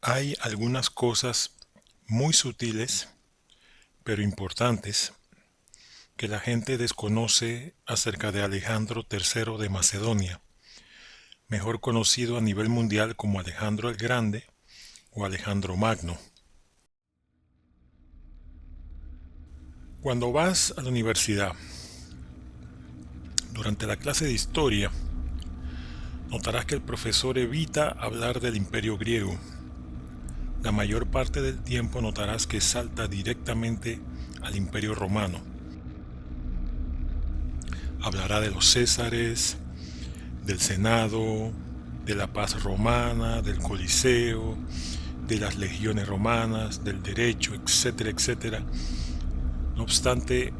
Hay algunas cosas muy sutiles, pero importantes, que la gente desconoce acerca de Alejandro III de Macedonia, mejor conocido a nivel mundial como Alejandro el Grande o Alejandro Magno. Cuando vas a la universidad, durante la clase de historia, notarás que el profesor evita hablar del imperio griego. La mayor parte del tiempo notarás que salta directamente al imperio romano. Hablará de los césares, del Senado, de la paz romana, del Coliseo, de las legiones romanas, del derecho, etcétera, etcétera. No obstante,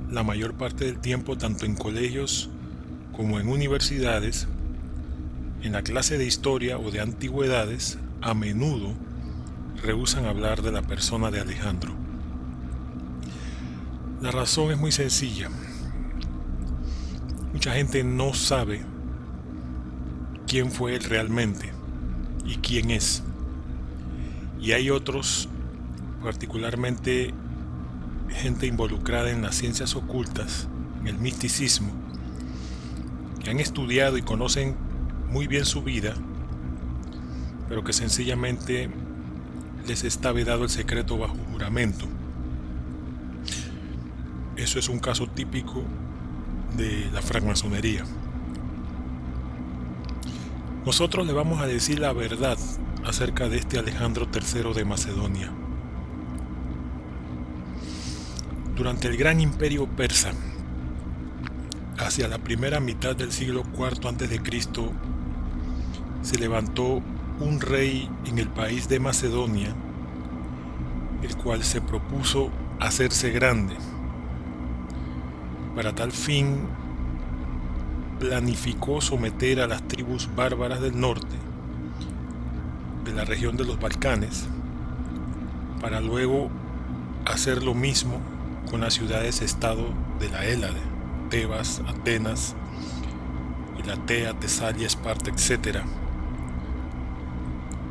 la mayor parte del tiempo, tanto en colegios como en universidades, en la clase de historia o de antigüedades, a menudo rehúsan hablar de la persona de Alejandro. La razón es muy sencilla. Mucha gente no sabe quién fue él realmente y quién es. Y hay otros, particularmente gente involucrada en las ciencias ocultas, en el misticismo, que han estudiado y conocen muy bien su vida, pero que sencillamente les está vedado el secreto bajo juramento. Eso es un caso típico de la francmasonería. Nosotros le vamos a decir la verdad acerca de este Alejandro III de Macedonia. Durante el gran imperio persa, hacia la primera mitad del siglo IV a.C., se levantó un rey en el país de Macedonia, el cual se propuso hacerse grande. Para tal fin, planificó someter a las tribus bárbaras del norte, de la región de los Balcanes, para luego hacer lo mismo con las ciudades-estado de la Hélade, Tebas, Atenas, Elatea, Tesalia, Esparta, etc.,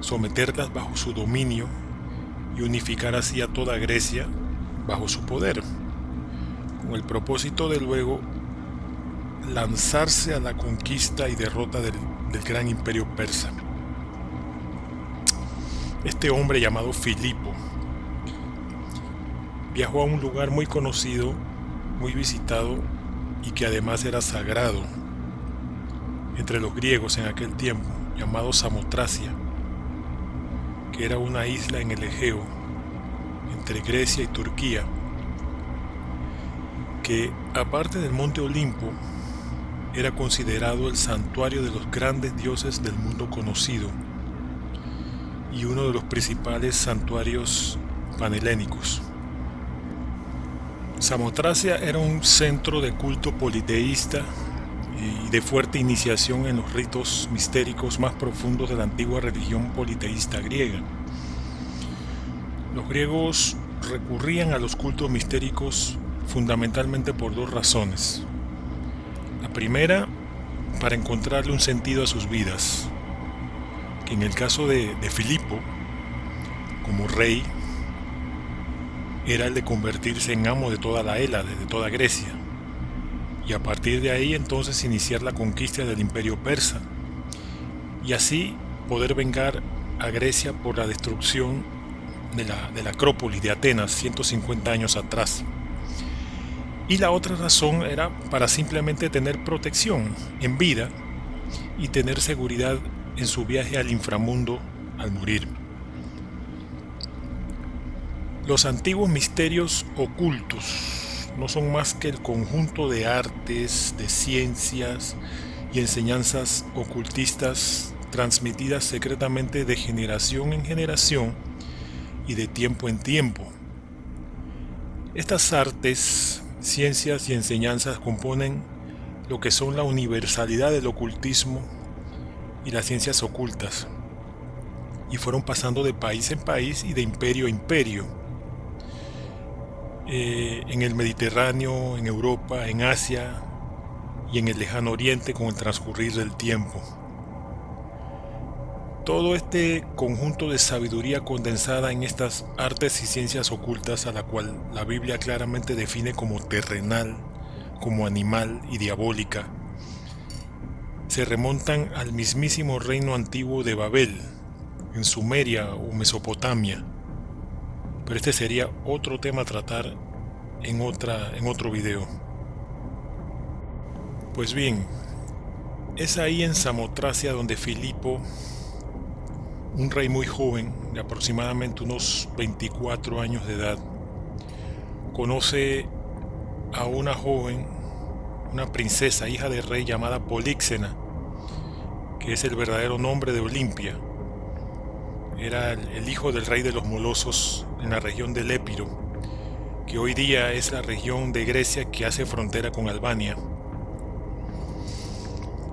someterlas bajo su dominio y unificar así a toda Grecia bajo su poder, con el propósito de luego lanzarse a la conquista y derrota del gran imperio persa. Este hombre llamado Filipo viajó a un lugar muy conocido, muy visitado y que además era sagrado entre los griegos en aquel tiempo, llamado Samotracia, que era una isla en el Egeo, entre Grecia y Turquía, que aparte del monte Olimpo, era considerado el santuario de los grandes dioses del mundo conocido y uno de los principales santuarios panhelénicos. Samotracia era un centro de culto politeísta y de fuerte iniciación en los ritos mistéricos más profundos de la antigua religión politeísta griega. Los griegos recurrían a los cultos mistéricos fundamentalmente por dos razones. La primera, para encontrarle un sentido a sus vidas, que en el caso de Filipo, como rey, era el de convertirse en amo de toda la Hélade, de toda Grecia, y a partir de ahí entonces iniciar la conquista del imperio persa, y así poder vengar a Grecia por la destrucción de la Acrópolis de Atenas 150 años atrás. Y la otra razón era para simplemente tener protección en vida y tener seguridad en su viaje al inframundo al morir. Los antiguos misterios ocultos no son más que el conjunto de artes, de ciencias y enseñanzas ocultistas transmitidas secretamente de generación en generación y de tiempo en tiempo. Estas artes, ciencias y enseñanzas componen lo que son la universalidad del ocultismo y las ciencias ocultas, y fueron pasando de país en país y de imperio a imperio, en el Mediterráneo, en Europa, en Asia y en el lejano oriente con el transcurrir del tiempo. Todo este conjunto de sabiduría condensada en estas artes y ciencias ocultas, a la cual la Biblia claramente define como terrenal, como animal y diabólica, se remontan al mismísimo reino antiguo de Babel, en Sumeria o Mesopotamia. Pero este sería otro tema a tratar en otro video. Pues bien, es ahí en Samotracia donde Filipo, un rey muy joven, de aproximadamente unos 24 años de edad, conoce a una joven, una princesa, hija del rey llamada Políxena, que es el verdadero nombre de Olimpia. Era el hijo del rey de los molosos en la región del Épiro, que hoy día es la región de Grecia que hace frontera con Albania.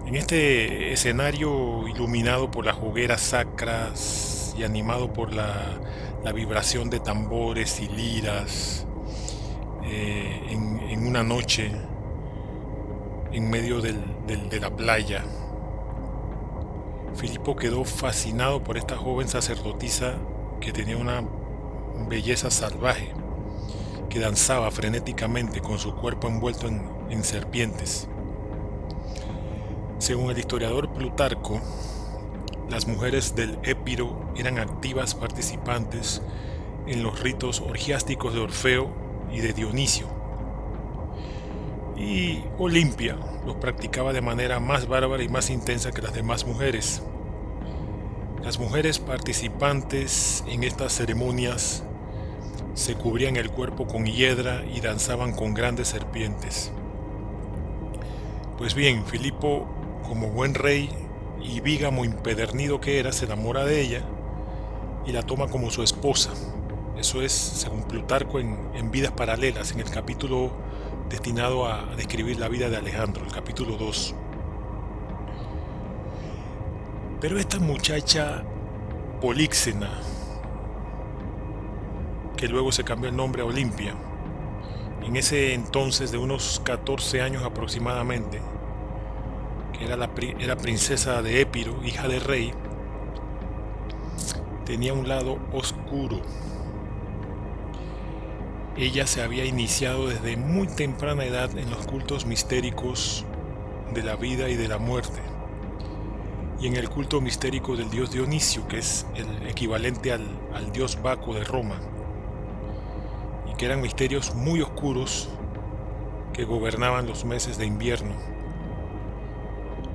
En este escenario iluminado por las hogueras sacras y animado por la vibración de tambores y liras, en una noche en medio de la playa, Filipo quedó fascinado por esta joven sacerdotisa que tenía una belleza salvaje, que danzaba frenéticamente con su cuerpo envuelto en serpientes. Según el historiador Plutarco, las mujeres del Épiro eran activas participantes en los ritos orgiásticos de Orfeo y de Dionisio, y Olimpia los practicaba de manera más bárbara y más intensa que las demás mujeres. Las mujeres participantes en estas ceremonias se cubrían el cuerpo con hiedra y danzaban con grandes serpientes. Pues bien, Filipo, como buen rey y bígamo impedernido que era, se enamora de ella y la toma como su esposa. Eso es, según Plutarco, en Vidas Paralelas, en el capítulo destinado a describir la vida de Alejandro, el capítulo 2. Pero esta muchacha Políxena, que luego se cambió el nombre a Olimpia, en ese entonces de unos 14 años aproximadamente, que era princesa de Épiro, hija del rey, tenía un lado oscuro. Ella se había iniciado desde muy temprana edad en los cultos mistéricos de la vida y de la muerte, y en el culto mistérico del dios Dionisio, que es el equivalente al dios Baco de Roma, y que eran misterios muy oscuros que gobernaban los meses de invierno.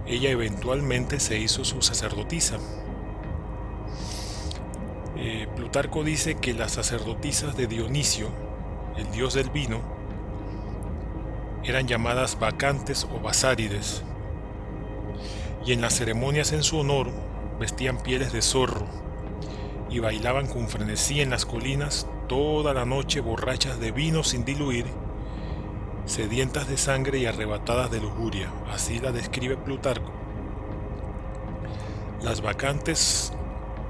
Ella eventualmente se hizo su sacerdotisa. Plutarco dice que las sacerdotisas de Dionisio, el dios del vino, eran llamadas bacantes o basárides, y en las ceremonias en su honor vestían pieles de zorro y bailaban con frenesí en las colinas toda la noche, borrachas de vino sin diluir, sedientas de sangre y arrebatadas de lujuria. Así la describe Plutarco. Las bacantes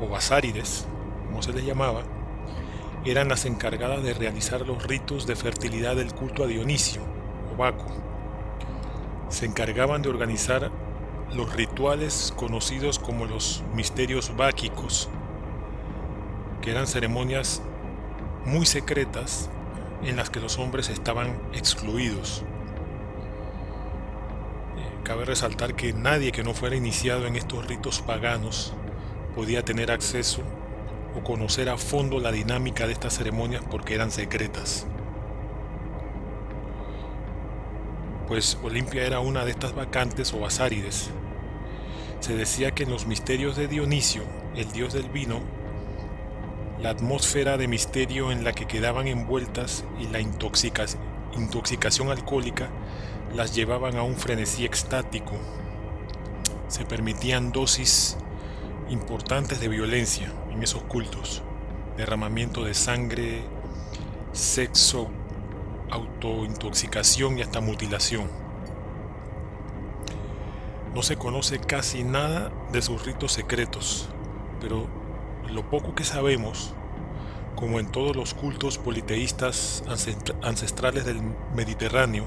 o basárides, como se les llamaba, eran las encargadas de realizar los ritos de fertilidad del culto a Dionisio o Baco. Se encargaban de organizar los rituales conocidos como los misterios báquicos, que eran ceremonias muy secretas en las que los hombres estaban excluidos. Cabe resaltar que nadie que no fuera iniciado en estos ritos paganos podía tener acceso o conocer a fondo la dinámica de estas ceremonias porque eran secretas. Pues Olimpia era una de estas bacantes o basárides. Se decía que en los misterios de Dionisio, el dios del vino, la atmósfera de misterio en la que quedaban envueltas y la intoxicación alcohólica las llevaban a un frenesí extático. Se permitían dosis importantes de violencia en esos cultos, derramamiento de sangre, sexo, autointoxicación y hasta mutilación. No se conoce casi nada de sus ritos secretos, pero lo poco que sabemos, como en todos los cultos politeístas ancestrales del Mediterráneo,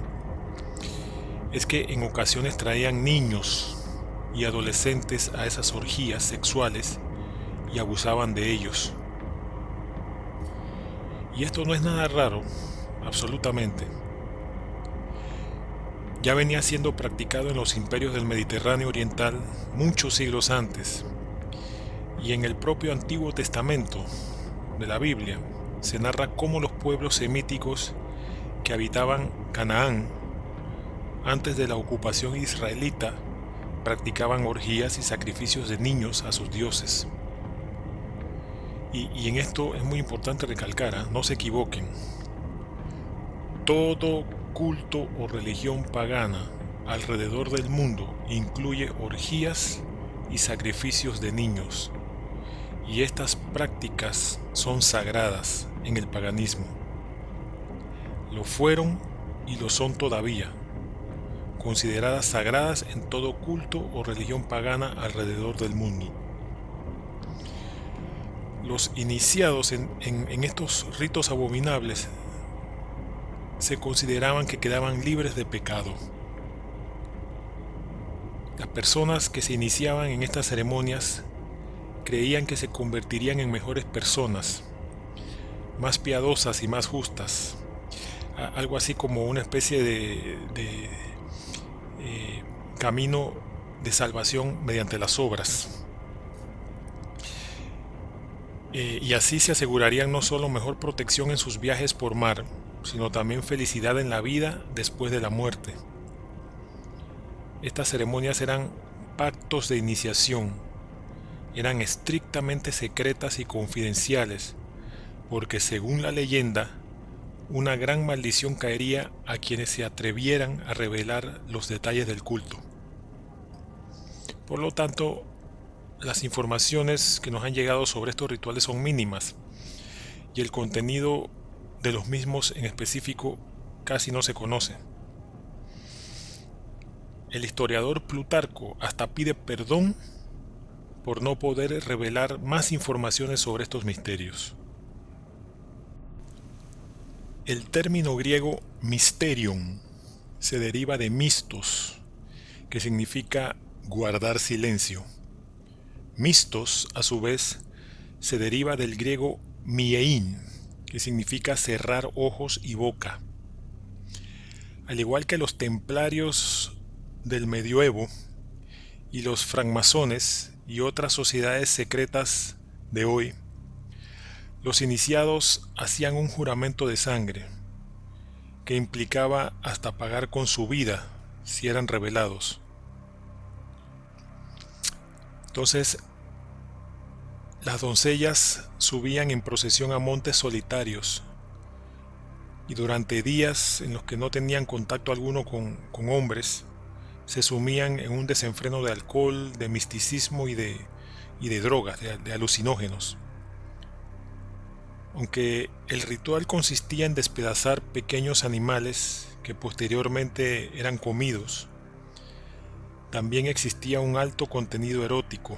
es que en ocasiones traían niños y adolescentes a esas orgías sexuales y abusaban de ellos. Y esto no es nada raro, absolutamente. Ya venía siendo practicado en los imperios del Mediterráneo oriental muchos siglos antes, y en el propio Antiguo Testamento de la Biblia se narra cómo los pueblos semíticos que habitaban Canaán antes de la ocupación israelita practicaban orgías y sacrificios de niños a sus dioses. Y en esto es muy importante recalcar, no se equivoquen. Todo culto o religión pagana alrededor del mundo incluye orgías y sacrificios de niños, y estas prácticas son sagradas en el paganismo. Lo fueron y lo son todavía, consideradas sagradas en todo culto o religión pagana alrededor del mundo. Los iniciados en estos ritos abominables se consideraban que quedaban libres de pecado. Las personas que se iniciaban en estas ceremonias creían que se convertirían en mejores personas, más piadosas y más justas, algo así como una especie de camino de salvación mediante las obras. Y así se asegurarían no solo mejor protección en sus viajes por mar, sino también felicidad en la vida después de la muerte. Estas ceremonias eran pactos de iniciación, eran estrictamente secretas y confidenciales, porque según la leyenda, una gran maldición caería a quienes se atrevieran a revelar los detalles del culto. Por lo tanto, las informaciones que nos han llegado sobre estos rituales son mínimas, y el contenido de los mismos en específico casi no se conoce. El historiador Plutarco hasta pide perdón por no poder revelar más informaciones sobre estos misterios. El término griego mysterion se deriva de mistos, que significa guardar silencio. Mistos, a su vez, se deriva del griego miein, que significa cerrar ojos y boca. Al igual que los templarios del medioevo y los francmasones y otras sociedades secretas de hoy, los iniciados hacían un juramento de sangre que implicaba hasta pagar con su vida si eran revelados. Entonces, las doncellas subían en procesión a montes solitarios y durante días en los que no tenían contacto alguno con hombres, se sumían en un desenfreno de alcohol, de misticismo y de drogas, de alucinógenos. Aunque el ritual consistía en despedazar pequeños animales que posteriormente eran comidos, también existía un alto contenido erótico.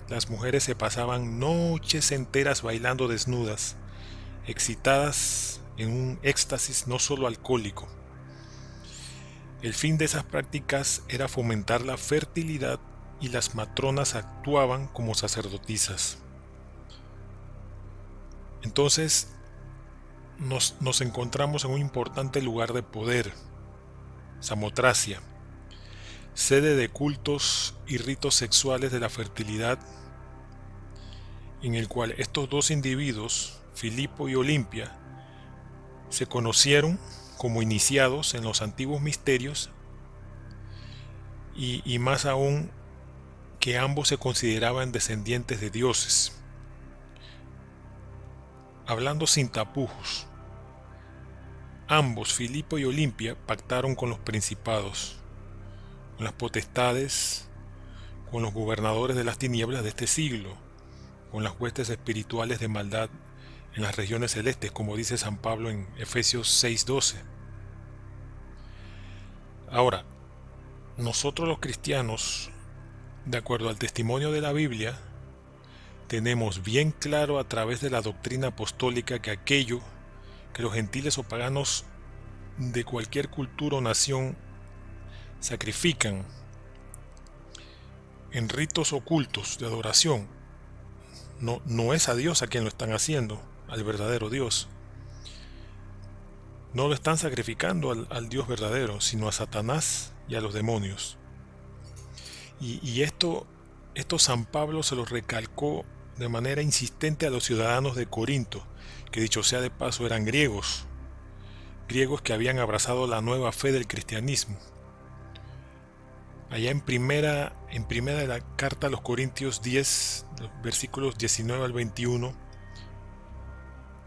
Las mujeres se pasaban noches enteras bailando desnudas, excitadas en un éxtasis no solo alcohólico. El fin de esas prácticas era fomentar la fertilidad y las matronas actuaban como sacerdotisas. Entonces nos encontramos en un importante lugar de poder, Samotracia, sede de cultos y ritos sexuales de la fertilidad, en el cual estos dos individuos, Filipo y Olimpia, se conocieron como iniciados en los antiguos misterios y más aún que ambos se consideraban descendientes de dioses. Hablando sin tapujos, ambos, Filipo y Olimpia, pactaron con los principados, con las potestades, con los gobernadores de las tinieblas de este siglo, con las huestes espirituales de maldad en las regiones celestes, como dice San Pablo en Efesios 6:12. Ahora, nosotros los cristianos, de acuerdo al testimonio de la Biblia, tenemos bien claro a través de la doctrina apostólica que aquello que los gentiles o paganos de cualquier cultura o nación sacrifican en ritos ocultos de adoración no es a Dios a quien lo están haciendo, al verdadero Dios. No lo están sacrificando al Dios verdadero, sino a Satanás y a los demonios. Y esto San Pablo se lo recalcó de manera insistente a los ciudadanos de Corinto, que dicho sea de paso eran griegos que habían abrazado la nueva fe del cristianismo. Allá en primera de la carta a los Corintios 10, versículos 19 al 21,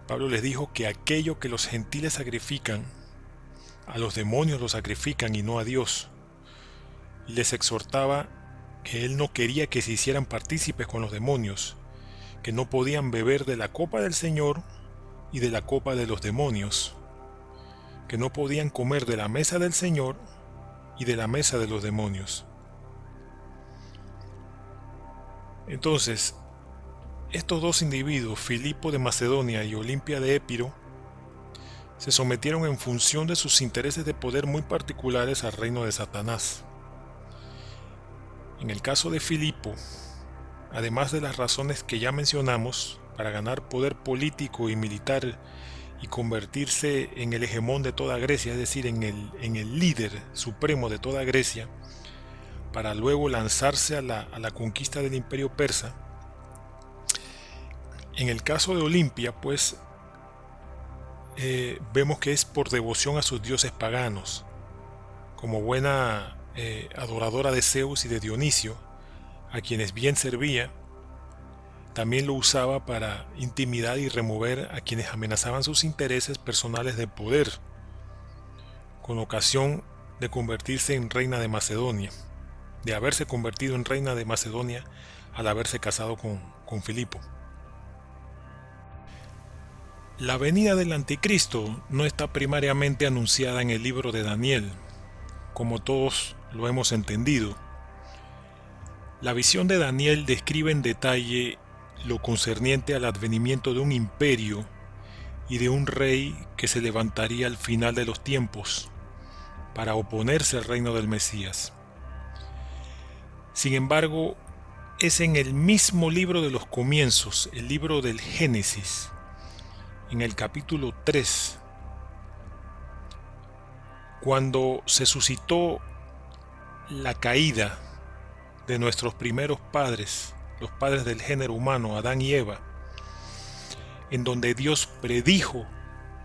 Pablo les dijo que aquello que los gentiles sacrifican, a los demonios lo sacrifican y no a Dios. Y les exhortaba que él no quería que se hicieran partícipes con los demonios, que no podían beber de la copa del Señor y de la copa de los demonios, que no podían comer de la mesa del Señor y de la mesa de los demonios. Entonces, estos dos individuos, Filipo de Macedonia y Olimpia de Épiro, se sometieron en función de sus intereses de poder muy particulares al reino de Satanás. En el caso de Filipo, además de las razones que ya mencionamos, para ganar poder político y militar y convertirse en el hegemón de toda Grecia, es decir, en el líder supremo de toda Grecia, para luego lanzarse a la conquista del imperio persa. En el caso de Olimpia, pues, vemos que es por devoción a sus dioses paganos, como buena adoradora de Zeus y de Dionisio, a quienes bien servía. También lo usaba para intimidar y remover a quienes amenazaban sus intereses personales de poder, con ocasión de convertirse en reina de Macedonia, de haberse convertido en reina de Macedonia al haberse casado con Filipo. La venida del anticristo no está primariamente anunciada en el libro de Daniel, como todos lo hemos entendido. La visión de Daniel describe en detalle lo concerniente al advenimiento de un imperio y de un rey que se levantaría al final de los tiempos para oponerse al reino del Mesías. Sin embargo, es en el mismo libro de los comienzos, el libro del Génesis, en el capítulo 3, cuando se suscitó la caída de nuestros primeros padres, los padres del género humano, Adán y Eva, en donde Dios predijo,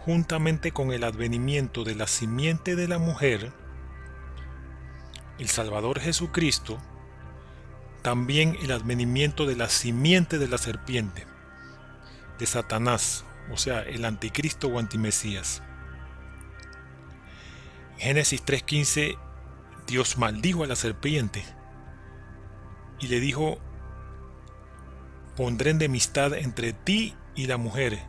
juntamente con el advenimiento de la simiente de la mujer, el Salvador Jesucristo, también el advenimiento de la simiente de la serpiente, de Satanás, o sea, el anticristo o antimesías. En Génesis 3:15, Dios maldijo a la serpiente y le dijo: pondré enemistad entre ti y la mujer,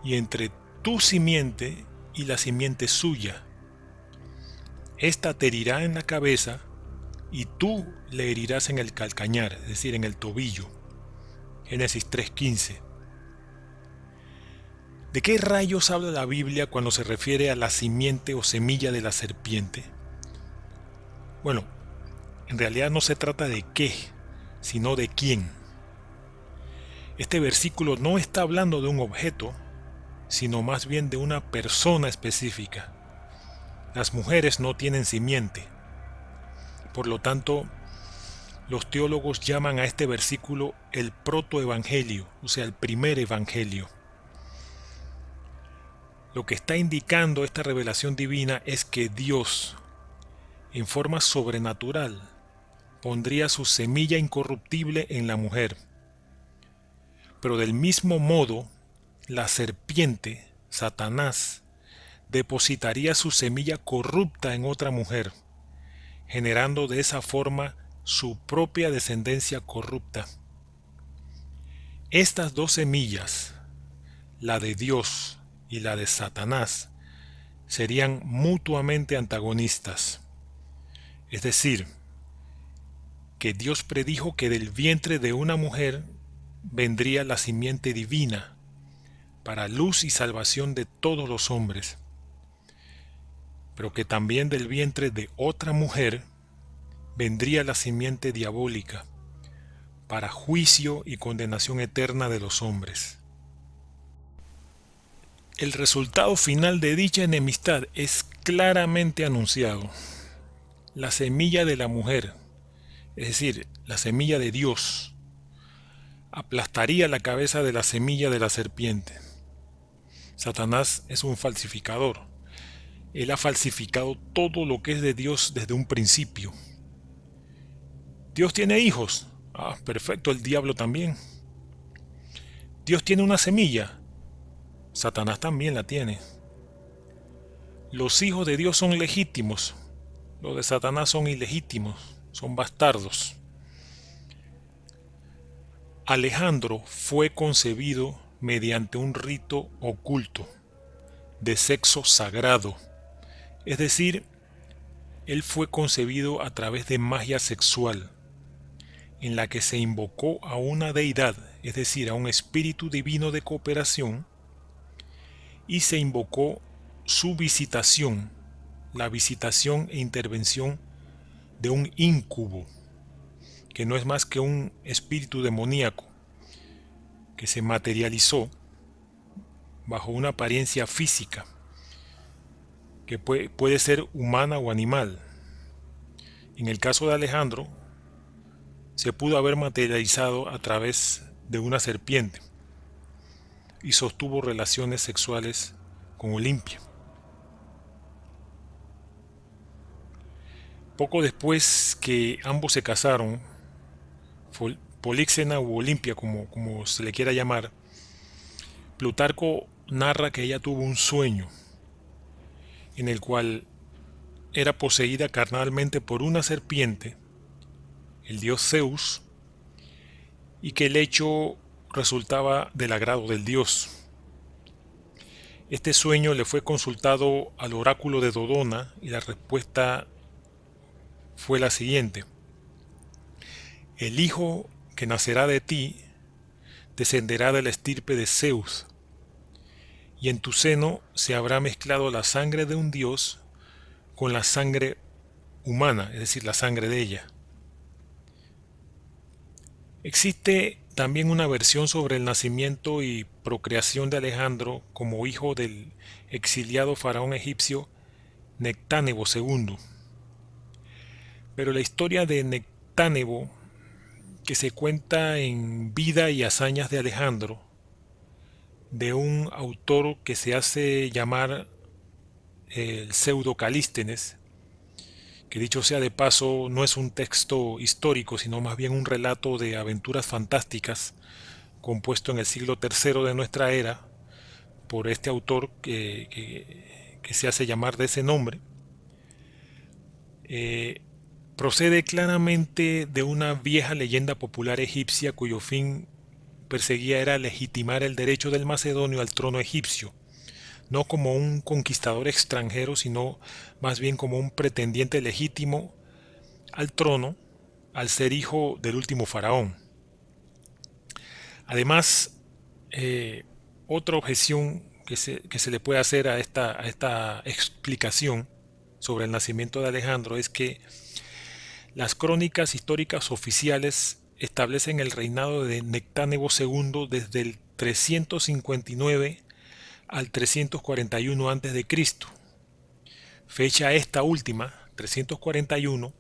y entre tu simiente y la simiente suya. Esta te herirá en la cabeza, y tú le herirás en el calcañar, es decir, en el tobillo. Génesis 3:15. ¿De qué rayos habla la Biblia cuando se refiere a la simiente o semilla de la serpiente? Bueno, en realidad no se trata de qué, sino de quién. Este versículo no está hablando de un objeto, sino más bien de una persona específica. Las mujeres no tienen simiente. Por lo tanto, los teólogos llaman a este versículo el protoevangelio, o sea, el primer evangelio. Lo que está indicando esta revelación divina es que Dios, en forma sobrenatural, pondría su semilla incorruptible en la mujer. Pero del mismo modo, la serpiente, Satanás, depositaría su semilla corrupta en otra mujer, generando de esa forma su propia descendencia corrupta. Estas dos semillas, la de Dios y la de Satanás, serían mutuamente antagonistas. Es decir, que Dios predijo que del vientre de una mujer vendría la simiente divina para luz y salvación de todos los hombres, pero que también del vientre de otra mujer vendría la simiente diabólica para juicio y condenación eterna de los hombres. El resultado final de dicha enemistad es claramente anunciado. La semilla de la mujer, es decir, la semilla de Dios, aplastaría la cabeza de la semilla de la serpiente. Satanás es un falsificador. Él ha falsificado todo lo que es de Dios desde un principio. Dios tiene hijos. Ah, perfecto, el diablo también. Dios tiene una semilla. Satanás también la tiene. Los hijos de Dios son legítimos. Los de Satanás son ilegítimos, son bastardos. Alejandro fue concebido mediante un rito oculto, de sexo sagrado. Es decir, él fue concebido a través de magia sexual, en la que se invocó a una deidad, es decir, a un espíritu divino de cooperación, y se invocó su visitación, la visitación e intervención de un íncubo, que no es más que un espíritu demoníaco que se materializó bajo una apariencia física, que puede ser humana o animal. En el caso de Alejandro, se pudo haber materializado a través de una serpiente y sostuvo relaciones sexuales con Olimpia. Poco después que ambos se casaron, Políxena u Olimpia, como se le quiera llamar, Plutarco narra que ella tuvo un sueño en el cual era poseída carnalmente por una serpiente, el dios Zeus, y que el hecho resultaba del agrado del dios. Este sueño le fue consultado al oráculo de Dodona y la respuesta fue la siguiente: el hijo que nacerá de ti descenderá de la estirpe de Zeus, y en tu seno se habrá mezclado la sangre de un dios con la sangre humana, es decir, la sangre de ella. Existe también una versión sobre el nacimiento y procreación de Alejandro como hijo del exiliado faraón egipcio Nectanebo II. Pero la historia de Nectanebo, que se cuenta en Vida y hazañas de Alejandro, de un autor que se hace llamar el pseudo Calístenes, que dicho sea de paso no es un texto histórico, sino más bien un relato de aventuras fantásticas compuesto en el siglo III de nuestra era por este autor que se hace llamar de ese nombre. Procede claramente de una vieja leyenda popular egipcia cuyo fin perseguía era legitimar el derecho del macedonio al trono egipcio, no como un conquistador extranjero, sino más bien como un pretendiente legítimo al trono al ser hijo del último faraón. Además, otra objeción que se le puede hacer a esta explicación sobre el nacimiento de Alejandro es que las crónicas históricas oficiales establecen el reinado de Nectanebo II desde el 359 al 341 a.C., fecha esta última, 341,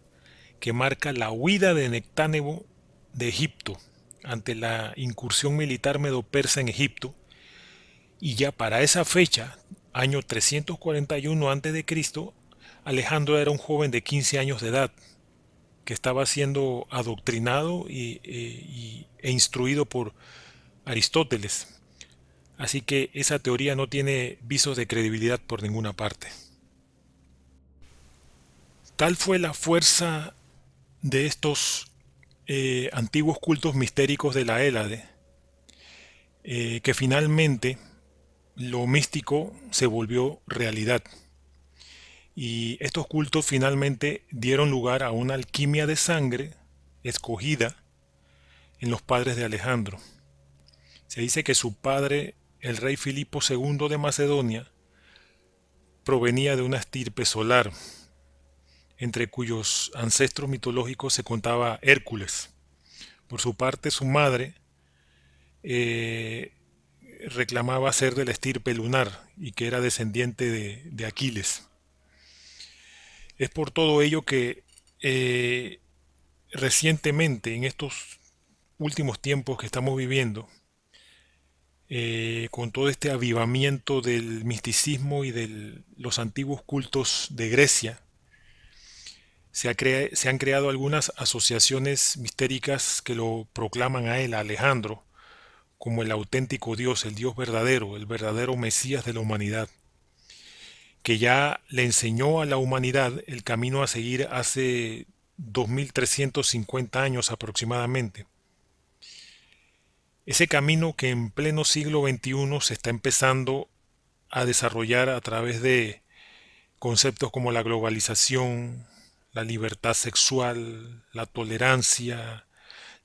que marca la huida de Nectanebo de Egipto ante la incursión militar medo-persa en Egipto, y ya para esa fecha, año 341 a.C., Alejandro era un joven de 15 años de edad, que estaba siendo adoctrinado e instruido por Aristóteles. Así que esa teoría no tiene visos de credibilidad por ninguna parte. Tal fue la fuerza de estos antiguos cultos mistéricos de la Hélade, que finalmente lo místico se volvió realidad. Y estos cultos finalmente dieron lugar a una alquimia de sangre escogida en los padres de Alejandro. Se dice que su padre, el rey Filipo II de Macedonia, provenía de una estirpe solar, entre cuyos ancestros mitológicos se contaba Hércules, Por su parte, su madre eh, reclamaba ser de la estirpe lunar y que era descendiente de Aquiles. Es por todo ello que eh, recientemente, en estos últimos tiempos que estamos viviendo, con todo este avivamiento del misticismo y de los antiguos cultos de Grecia, se han creado algunas asociaciones mistéricas que lo proclaman a él, a Alejandro, como el auténtico Dios, el Dios verdadero, el verdadero Mesías de la humanidad, que ya le enseñó a la humanidad el camino a seguir hace 2350 años aproximadamente. Ese camino que en pleno siglo XXI se está empezando a desarrollar a través de conceptos como la globalización, la libertad sexual, la tolerancia,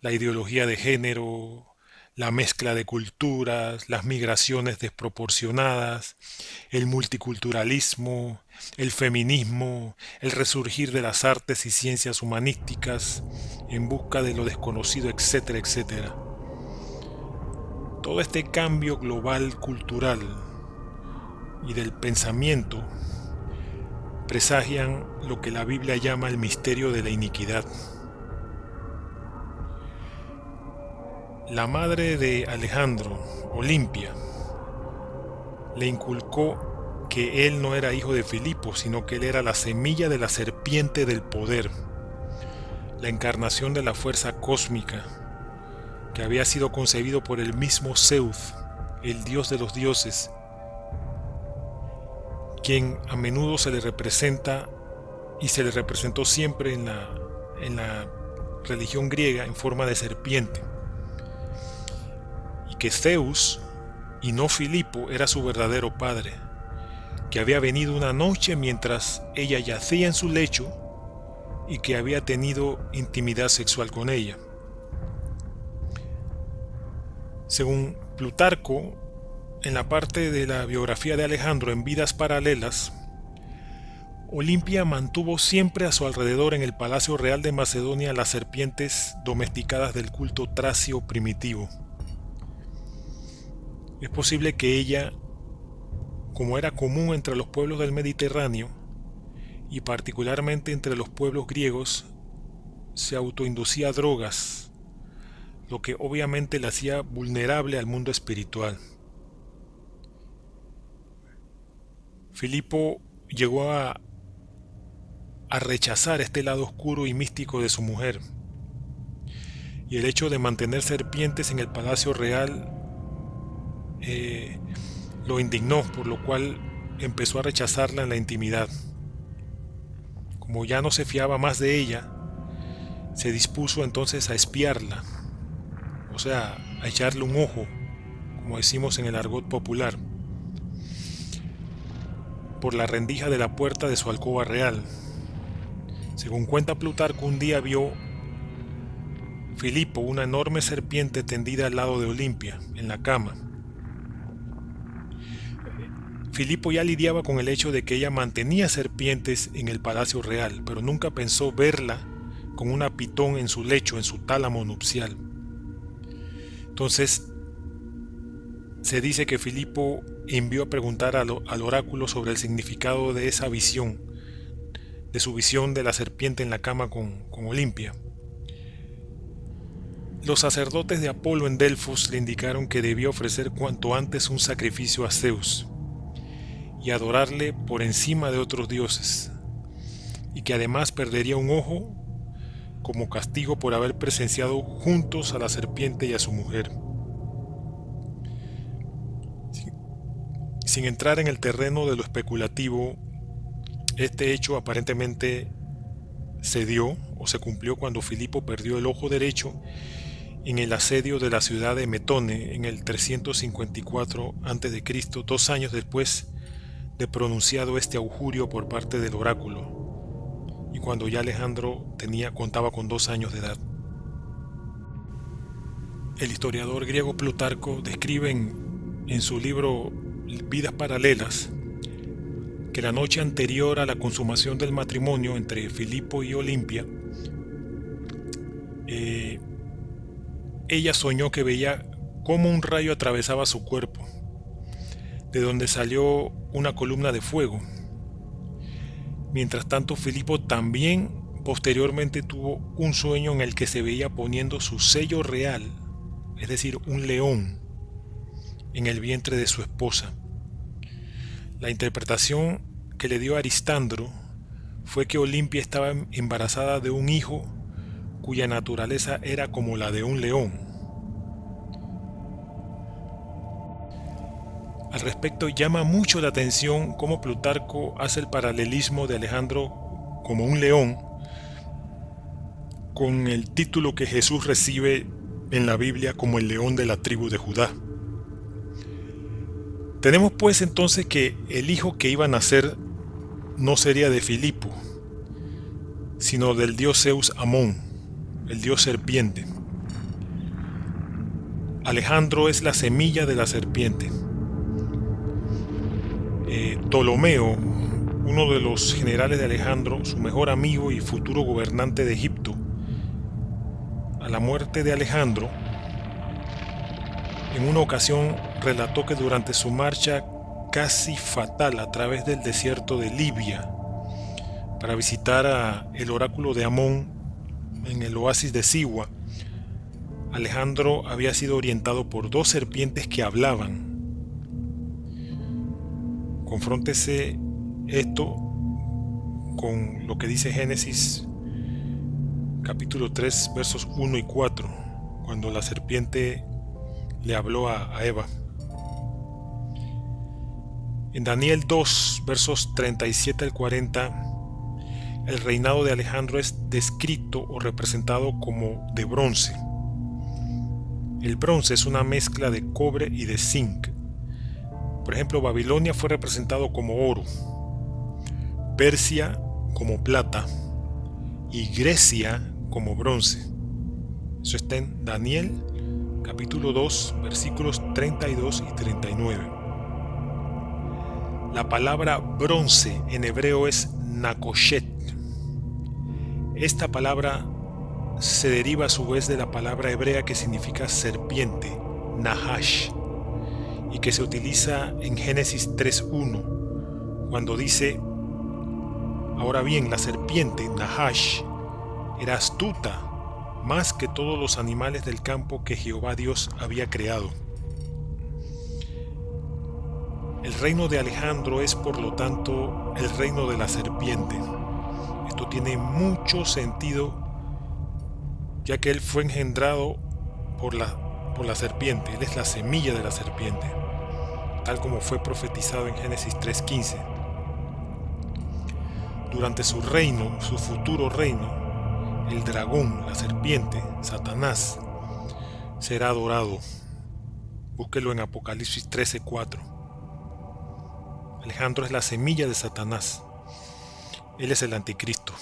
la ideología de género, la mezcla de culturas, las migraciones desproporcionadas, el multiculturalismo, el feminismo, el resurgir de las artes y ciencias humanísticas en busca de lo desconocido, etcétera, etcétera. Todo este cambio global cultural y del pensamiento presagian lo que la Biblia llama el misterio de la iniquidad. La madre de Alejandro, Olimpia, le inculcó que él no era hijo de Filipo, sino que él era la semilla de la serpiente del poder, la encarnación de la fuerza cósmica, que había sido concebido por el mismo Zeus, el dios de los dioses, quien a menudo se le representa y se le representó siempre en la religión griega en forma de serpiente, y que Zeus y no Filipo era su verdadero padre, que había venido una noche mientras ella yacía en su lecho y que había tenido intimidad sexual con ella. Según Plutarco, en la parte de la biografía de Alejandro en Vidas Paralelas, Olimpia mantuvo siempre a su alrededor en el Palacio Real de Macedonia las serpientes domesticadas del culto tracio primitivo. Es posible que ella, como era común entre los pueblos del Mediterráneo, y particularmente entre los pueblos griegos, se autoinducía drogas, lo que obviamente la hacía vulnerable al mundo espiritual. Filipo llegó a rechazar este lado oscuro y místico de su mujer, y el hecho de mantener serpientes en el palacio real lo indignó, por lo cual empezó a rechazarla en la intimidad. Como ya no se fiaba más de ella, se dispuso entonces a espiarla, o sea, a echarle un ojo, como decimos en el argot popular, por la rendija de la puerta de su alcoba real. Según cuenta Plutarco, un día vio Filipo una enorme serpiente tendida al lado de Olimpia, en la cama. Filipo ya lidiaba con el hecho de que ella mantenía serpientes en el palacio real, pero nunca pensó verla con una pitón en su lecho, en su tálamo nupcial. Entonces, se dice que Filipo envió a preguntar al oráculo sobre el significado de esa visión, de su visión de la serpiente en la cama con Olimpia. Los sacerdotes de Apolo en Delfos le indicaron que debía ofrecer cuanto antes un sacrificio a Zeus y adorarle por encima de otros dioses, y que además perdería un ojo como castigo por haber presenciado juntos a la serpiente y a su mujer. Sin entrar en el terreno de lo especulativo, este hecho aparentemente se dio o se cumplió cuando Filipo perdió el ojo derecho en el asedio de la ciudad de Metone en el 354 a.C., 2 años después de pronunciado este augurio por parte del oráculo, y cuando ya Alejandro contaba con 2 años de edad. El historiador griego Plutarco describe en su libro Vidas Paralelas que la noche anterior a la consumación del matrimonio entre Filipo y Olimpia, ella soñó que veía cómo un rayo atravesaba su cuerpo, de donde salió una columna de fuego. Mientras tanto, Filipo también posteriormente tuvo un sueño en el que se veía poniendo su sello real, es decir, un león, en el vientre de su esposa. La interpretación que le dio Aristandro fue que Olimpia estaba embarazada de un hijo cuya naturaleza era como la de un león. Al respecto, llama mucho la atención cómo Plutarco hace el paralelismo de Alejandro como un león con el título que Jesús recibe en la Biblia como el león de la tribu de Judá. Tenemos pues entonces que el hijo que iba a nacer no sería de Filipo, sino del dios Zeus Amón, el dios serpiente. Alejandro es la semilla de la serpiente. Ptolomeo, uno de los generales de Alejandro, su mejor amigo y futuro gobernante de Egipto, a la muerte de Alejandro, en una ocasión relató que durante su marcha casi fatal a través del desierto de Libia para visitar el oráculo de Amón en el oasis de Siwa, Alejandro había sido orientado por dos serpientes que hablaban. Confróntese esto con lo que dice Génesis capítulo 3 versos 1 y 4, cuando la serpiente le habló a Eva. En Daniel 2 versos 37 al 40, el reinado de Alejandro es descrito o representado como de bronce. El bronce es una mezcla de cobre y de zinc. Por ejemplo, Babilonia fue representado como oro, Persia como plata y Grecia como bronce. Eso está en Daniel capítulo 2 versículos 32 y 39. La palabra bronce en hebreo es nakoshet. Esta palabra se deriva a su vez de la palabra hebrea que significa serpiente, nahash, y que se utiliza en Génesis 3:1, cuando dice: ahora bien, la serpiente, Nahash, era astuta más que todos los animales del campo que Jehová Dios había creado. El reino de Alejandro es, por lo tanto, el reino de la serpiente. Esto tiene mucho sentido, ya que él fue engendrado por la serpiente. Él es la semilla de la serpiente, tal como fue profetizado en Génesis 3:15. Durante su reino, su futuro reino, el dragón, la serpiente, Satanás, será adorado. Búsquelo en Apocalipsis 13:4. Alejandro es la semilla de Satanás. Él es el anticristo.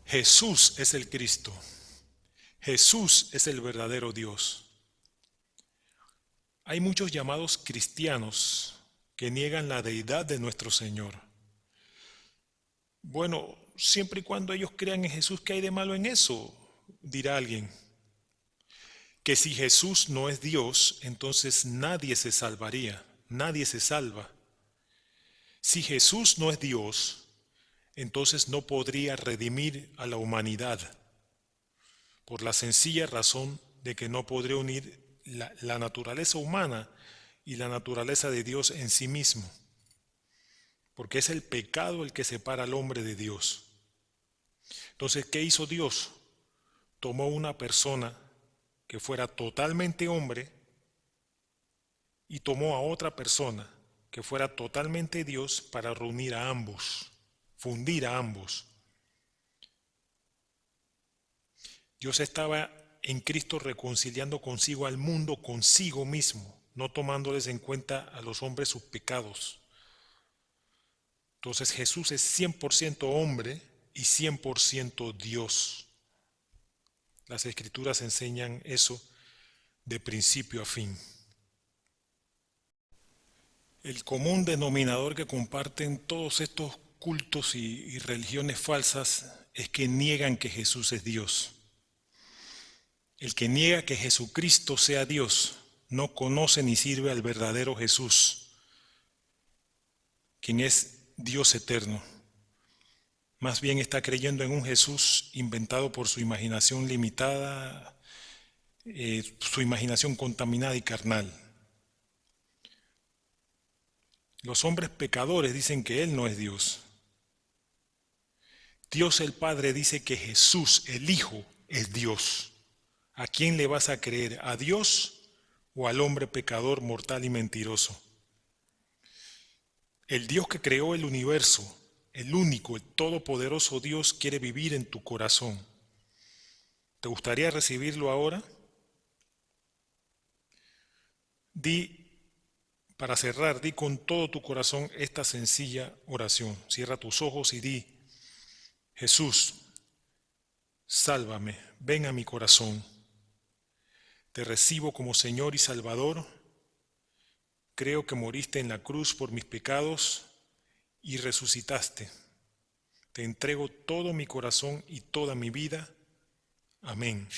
Jesús es el Cristo. Jesús es el verdadero Dios. Hay muchos llamados cristianos que niegan la deidad de nuestro Señor. Bueno, siempre y cuando ellos crean en Jesús, ¿qué hay de malo en eso?, dirá alguien. Que si Jesús no es Dios, entonces nadie se salvaría, nadie se salva. Si Jesús no es Dios, entonces no podría redimir a la humanidad, por la sencilla razón de que no podría unir la naturaleza humana y la naturaleza de Dios en sí mismo, porque es el pecado el que separa al hombre de Dios. Entonces, ¿qué hizo Dios? Tomó una persona que fuera totalmente hombre y tomó a otra persona que fuera totalmente Dios para reunir a ambos, fundir a ambos. Dios estaba en Cristo reconciliando consigo al mundo, consigo mismo, no tomándoles en cuenta a los hombres sus pecados. Entonces Jesús es 100% hombre y 100% Dios. Las Escrituras enseñan eso de principio a fin. El común denominador que comparten todos estos cultos y religiones falsas es que niegan que Jesús es Dios. El que niega que Jesucristo sea Dios no conoce ni sirve al verdadero Jesús, quien es Dios eterno. Más bien está creyendo en un Jesús inventado por su imaginación limitada, su imaginación contaminada y carnal. Los hombres pecadores dicen que Él no es Dios. Dios el Padre dice que Jesús, el Hijo, es Dios. ¿A quién le vas a creer? ¿A Dios o al hombre pecador, mortal y mentiroso? El Dios que creó el universo, el único, el todopoderoso Dios, quiere vivir en tu corazón. ¿Te gustaría recibirlo ahora? Para cerrar, di con todo tu corazón esta sencilla oración. Cierra tus ojos y di: Jesús, sálvame, ven a mi corazón. Te recibo como Señor y Salvador. Creo que moriste en la cruz por mis pecados y resucitaste. Te entrego todo mi corazón y toda mi vida. Amén.